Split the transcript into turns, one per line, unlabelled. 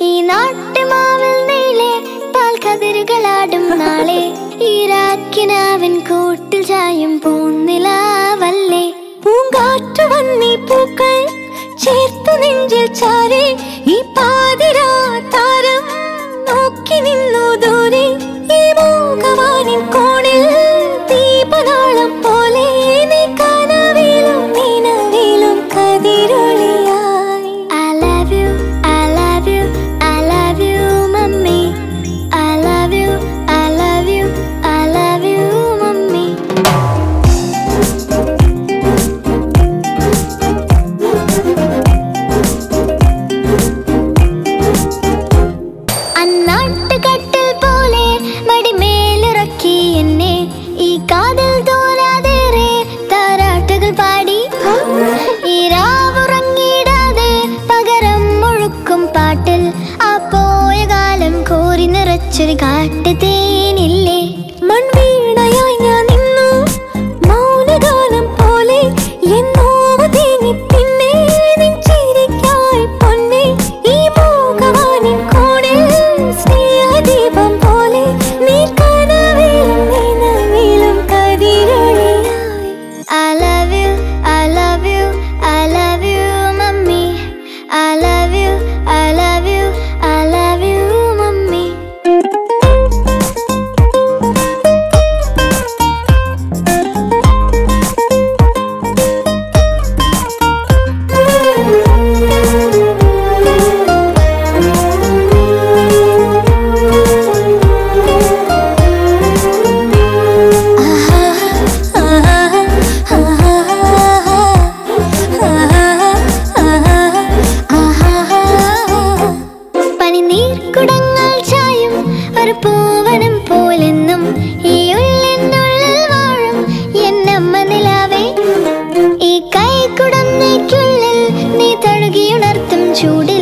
ഈ നാട്ടുമാവിൽ നീളെ പാൽക്കതിരുകളാടും നാളെ ഈരാക്കിനാവിൻ കൂട്ടിൽ ചായും പൂന്നിലാവല്ലേ പൂങ്കാറ്റു വന്നീ പൂക്കൾ ചേർത്തു നെഞ്ചിൽ ചാരെ ഈ പാതിരാ താരം നോക്കി നിന്നു ദൂരെ ഈ മൂകവാനിൻ കോണിൽ ദീപനാളം പോലെ നീ കനവിലും നിനവിലും കതിരൊളിയായി I love you, I love you, I love you, mummy. I love you, I love you, I love you, mummy. അന്നാട്ടുകട്ടിൽ പോലെ മടിമേലിറക്കി എന്നെ ഈ കാതിൽ തോരാതേറെ താരാട്ടുകൾ പാടി ഈ രാവുറങ്ങിടാതെ പകരം മുഴുക്കും പാട്ടിൽ ആ പോയ കാലം കോരി നിറച്ചൊരു കാട്ടു തേനില്ലേ മൺവീണയായി ഞാൻ നിന്നു മൗനഗാനം പോലെ എന്നോവ തേങ്ങി പിന്നെ നിൻ ചിരിക്കായി പൊന്നെ ഈ മൂകവാനിൻ കോണിൽ സ്നേഹദീപം പോലെ നീ കനവിലും നിനവിലും കതിരൊളിയായി I love you, I love you, I love you, mummy. I love you, I love you, I love you, mummy. പനിനീർക്കുടങ്ങൾ ചായും ഒരു പൂവനം പോലെന്നും ഈ ഉള്ളിനുള്ളിൽ വാഴും എന്നമ്മ നിലാവേ ഈ കൈക്കുടന്നേക്കുള്ളിൽ നീ തഴുകിയുണർത്തും ചൂടിൽ